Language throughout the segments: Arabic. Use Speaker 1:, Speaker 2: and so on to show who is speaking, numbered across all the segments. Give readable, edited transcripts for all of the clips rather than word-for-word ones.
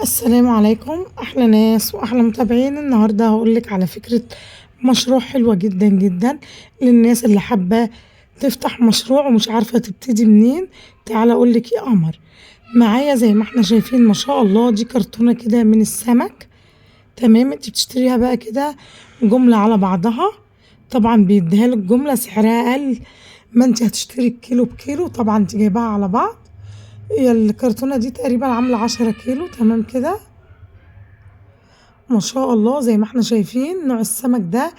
Speaker 1: السلام عليكم، احلى ناس واحلى متابعين. النهارده هقولك على فكرة مشروع حلوة جدا جدا للناس اللي حابة تفتح مشروع ومش عارفة تبتدي منين. تعالى اقولك يا قمر، معايا زي ما احنا شايفين ما شاء الله دي كرتونة كده من السمك. تمام، انت بتشتريها بقى كده جملة على بعضها. طبعا بيديها لك جملة سعرها اقل ما انت هتشتري الكيلو بكيلو. طبعا انت جايباها على بعض. هي الكرتونة دي تقريبا عاملة 10 كيلو. تمام كده، ما شاء الله زي ما احنا شايفين نوع السمك ده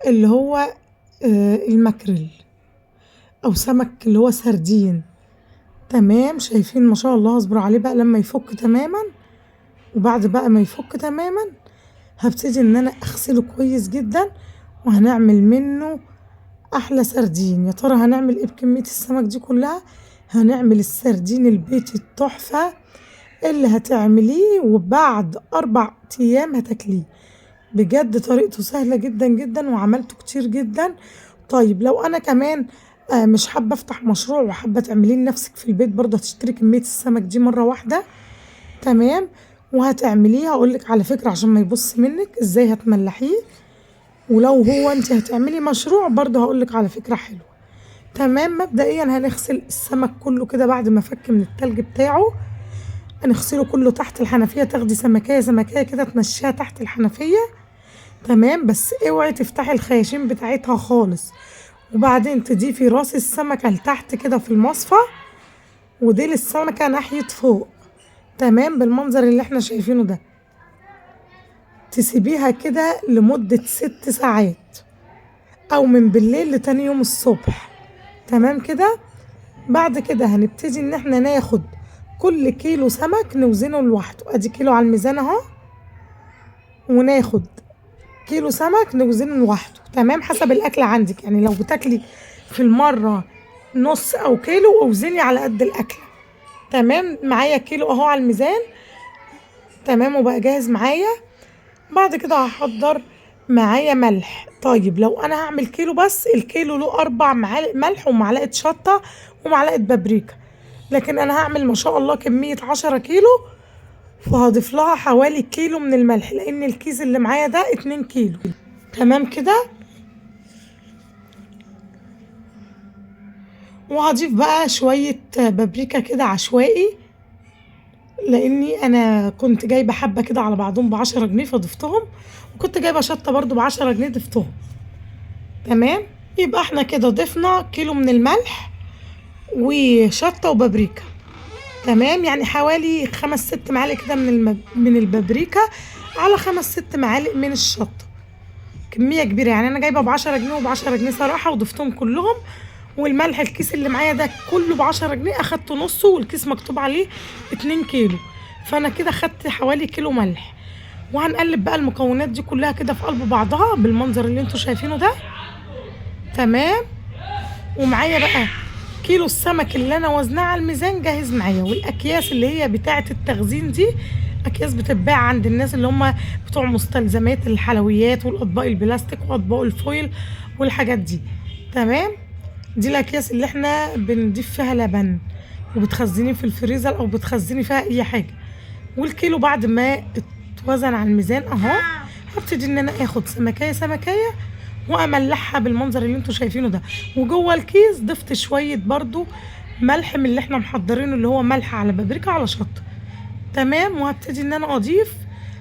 Speaker 1: اللي هو الماكريل او سمك اللي هو سردين. تمام، شايفين ما شاء الله. هصبر عليه بقى لما يفك تماما، وبعد بقى ما يفك تماما هبتدي ان انا اغسله كويس جدا وهنعمل منه احلى سردين. يا ترى هنعمل ايه بكمية السمك دي كلها؟ هنعمل السردين البيتي التحفة اللي هتعمليه وبعد 4 ايام هتاكليه. بجد طريقته سهلة جدا جدا وعملته كتير جدا. طيب لو انا كمان مش حابة افتح مشروع وحابة تعمليه لنفسك في البيت، برضه هتشتري كمية السمك دي مرة واحدة. تمام، وهتعمليه هقولك على فكرة عشان ما يبص منك ازاي هتملحيه. ولو هو انت هتعملي مشروع برضه هقولك على فكرة حلوة. تمام، مبدئيا هنغسل السمك كله كده بعد ما فك من التلج بتاعه. هنغسله كله تحت الحنفية. تاخدي سمكية سمكية كده تمشيها تحت الحنفية. تمام، بس اوعي تفتحي الخياشيم بتاعتها خالص. وبعدين تضيفي راس السمكة لتحت كده في المصفى، وديل السمكة ناحية فوق. تمام، بالمنظر اللي احنا شايفينه ده. تسيبيها كده لمدة 6 ساعات او من بالليل لتاني يوم الصبح. تمام كده. بعد كده هنبتدي ان احنا ناخد كل كيلو سمك نوزنه لوحده. ادي كيلو على الميزان اهو، وناخد كيلو سمك نوزنه لوحده. تمام، حسب الاكل عندك، يعني لو بتاكلي في المرة نص او كيلو اوزني على قد الاكل. تمام، معايا كيلو اهو على الميزان. تمام، وبقى جاهز معايا. بعد كده هحضر معايا ملح. طيب لو انا هعمل كيلو بس، الكيلو له 4 معالق ملح ومعلقة شطة ومعلقة بابريكا. لكن انا هعمل ما شاء الله كمية 10 كيلو، فهضيف لها حوالي كيلو من الملح لان الكيس اللي معايا ده 2 كيلو. تمام كده. وهضيف بقى شوية بابريكا كده عشوائي، لاني انا كنت جايبة حبة كده على بعضهم ب10 جنيه فضفتهم، وكنت جايبة شطة برضو ب10 جنيه ضفتهم. تمام، يبقى احنا كده ضفنا كيلو من الملح وشطة وبابريكا. تمام، يعني حوالي 5 6 معالق كده من البابريكا على 5 6 معالق من الشطة. كمية كبيرة، يعني أنا جايبة ب10 جنيه وب10 جنيه صراحة وضفتهم كلهم. والملح الكيس اللي معايا ده كله ب10 جنيه، أخدت نصه والكيس مكتوب عليه 2 كيلو. فأنا كده خدت حوالي كيلو ملح. وهنقلب بقى المكونات دي كلها كده في قلب بعضها بالمنظر اللي انتوا شايفينه ده. تمام، ومعايا بقى كيلو السمك اللي انا وزناه على الميزان جاهز معايا. والاكياس اللي هي بتاعه التخزين دي اكياس بتتباع عند الناس اللي هم بتوع مستلزمات الحلويات والاطباق البلاستيك واطباق الفويل والحاجات دي. تمام، دي الاكياس اللي احنا بنضيف فيها لبن وبتخزنيه في الفريزر او بتخزني فيها اي حاجه. والكيلو بعد ما اتوزن على الميزان اهو، هبتدي ان انا اخد سمكيه سمكيه واملحها بالمنظر اللي انتوا شايفينه ده. وجوه الكيس ضفت شويه برضو ملح من اللي احنا محضرينه، اللي هو ملح على بابريكا على شطه. تمام، وهبتدي ان انا اضيف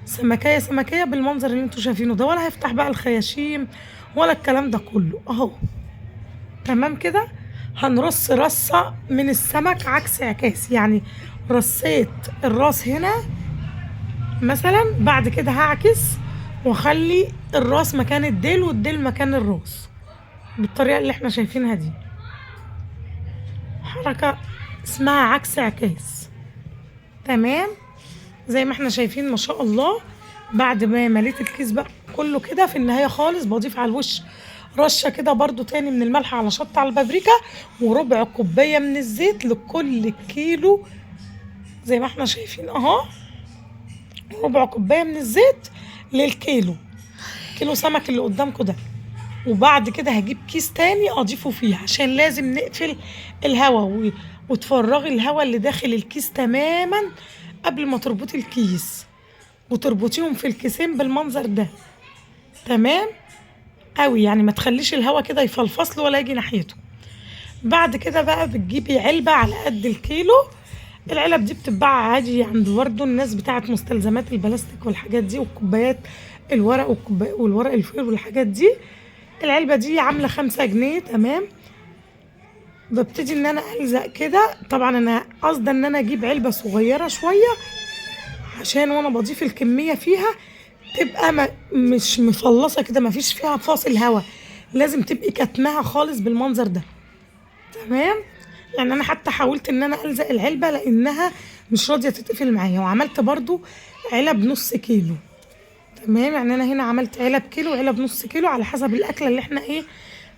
Speaker 1: سمكيه سمكيه بالمنظر اللي انتوا شايفينه ده، ولا هفتح بقى الخياشيم ولا الكلام ده كله اهو. تمام كده. هنرص رصه من السمك عكس عكاس، يعني رصيت الراس هنا مثلا، بعد كده هعكس واخلي الراس مكان الديل والديل مكان الراس بالطريقة اللي احنا شايفينها دي. حركة اسمها عكس عكاس. تمام، زي ما احنا شايفين ما شاء الله. بعد ما مليت الكيس بقى كله كده، في النهاية خالص بضيف على الوش رشة كده برضو تاني من الملح على شطة على البابريكا، وربع كوباية من الزيت لكل كيلو. زي ما احنا شايفين اهو، ربع كوباية من الزيت للكيلو، كيلو سمك اللي قدامكم ده. وبعد كده هجيب كيس تاني اضيفه فيه عشان لازم نقفل الهواء وتفرغي الهواء اللي داخل الكيس تماما قبل ما تربطي الكيس. وتربطيهم في الكيسين بالمنظر ده. تمام قوي، يعني ما تخليش الهوا كده يفلفص له ولا يجي ناحيته. بعد كده بقى بتجيبي علبة على قد الكيلو. العلب دي بتتباع عادي عند برضه الناس بتاعت مستلزمات البلاستيك والحاجات دي، والكوبايات الورق والورق الفويل والحاجات دي. العلبة دي عاملة 5 جنيه. تمام. ببتدي ان انا الزق كده. طبعا انا قصدي ان انا اجيب علبة صغيرة شوية عشان وانا بضيف الكمية فيها تبقى مش مفلصة كده، مفيش فيها فاصل هوا، لازم تبقي كاتماها خالص بالمنظر ده. تمام. يعني انا حتى حاولت ان انا الزق العلبة لانها مش راضية تتقفل معايا، وعملت برضو علب نص كيلو. تمام. يعني انا هنا عملت علب كيلو وعلب نص كيلو على حسب الاكلة اللي احنا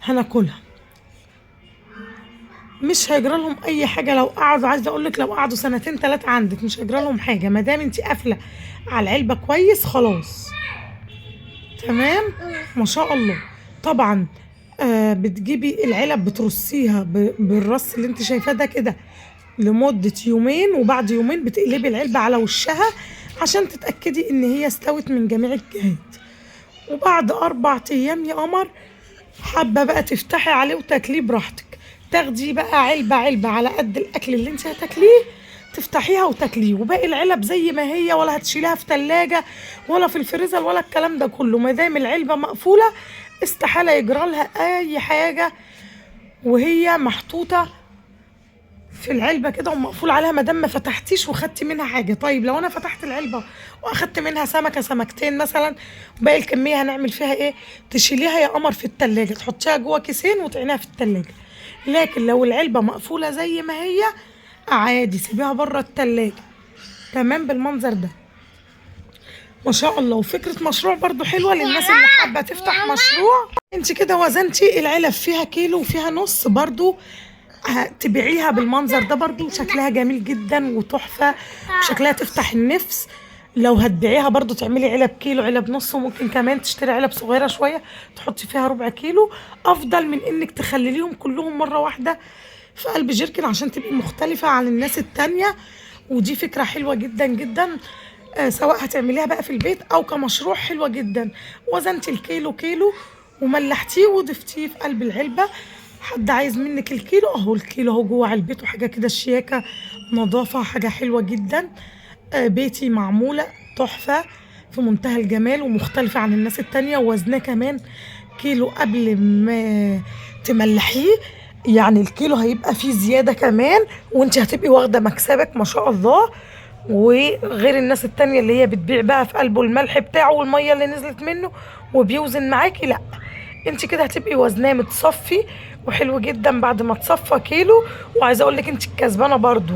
Speaker 1: هناكلها. مش هيجرى لهم اي حاجه لو قعدوا، عايزه اقول لك لو قعدوا 2 3 عندك مش هيجرى لهم حاجه، ما دام انت قافله على العلبه كويس خلاص. تمام. ما شاء الله. طبعا بتجيبي العلب بترصيها بالرص اللي انت شايفاه ده كده لمده يومين، وبعد يومين بتقلبي العلبه على وشها عشان تتاكدي ان هي استوت من جميع الجهات. وبعد 4 ايام يا قمر، حابه بقى تفتحي عليه وتاكليه براحتك. تاخدي بقى علبة على قد الأكل اللي انت هتاكليه، تفتحيها وتاكليه، وباقي العلب زي ما هي، ولا هتشيلها في تلاجة ولا في الفريزر ولا الكلام ده كله. ما دام العلبة مقفولة استحالة يجرى لها أي حاجة وهي محطوطة في العلبة كده ومقفول عليها، ما دام ما فتحتيش وخدتي منها حاجة. طيب لو أنا فتحت العلبة وأخدت منها سمكة سمكتين مثلا، باقي الكمية هنعمل فيها إيه؟ تشيليها يا قمر في التلاجة، تحطيها جوه كيسين وتعينيها في التلاجة. لكن لو العلبة مقفولة زي ما هي عادي سيبيها بره التلاجة. تمام بالمنظر ده. ما شاء الله. وفكرة مشروع برضو حلوة للناس اللي حابة تفتح مشروع. انت كده وزنتي العلب فيها كيلو وفيها نص برضو، تبيعيها بالمنظر ده برضو شكلها جميل جدا وتحفة، وشكلها تفتح النفس. لو هتبيعيها برضو تعملي علب كيلو علب نص، وممكن كمان تشتري علب صغيرة شوية تحطي فيها ربع كيلو، افضل من انك تخليهم كلهم مرة واحدة في قلب جيركن عشان تبقي مختلفة عن الناس التانية. ودي فكرة حلوة جدا جدا. سواء هتعمليها بقى في البيت او كمشروع، حلوة جدا. وزنتي الكيلو كيلو وملحتيه وضفتيه في قلب العلبة. حد عايز منك الكيلو اهو، الكيلو اهو جوه علبته، حاجة كده شياكة نظافة، حاجة حلوة جدا. بيتي معمولة تحفة في منتهى الجمال ومختلفة عن الناس التانية، ووزنها كمان كيلو قبل ما تملحيه. يعني الكيلو هيبقى فيه زيادة كمان، وانت هتبقي واخدة مكسبك ما شاء الله. وغير الناس التانية اللي هي بتبيع بقى في قلبه الملح بتاعه والمية اللي نزلت منه وبيوزن معاكي، لا انت كده هتبقي وزناه متصفي وحلو جدا بعد ما تصفى كيلو. وعايزه اقول لك انت الكسبانه برضو.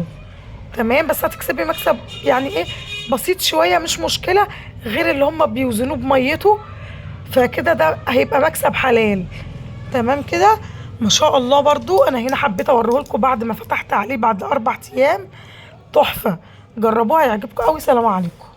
Speaker 1: تمام. بس هتكسبي مكسب يعني ايه بسيط شويه، مش مشكله، غير اللي هم بيوزنوه بميته، فكده ده هيبقى مكسب حلال. تمام كده. ما شاء الله. برضو انا هنا حبيت اوريه لكم بعد ما فتحت عليه بعد 4 ايام. تحفه، جربوها هيعجبكم قوي. سلام عليكم.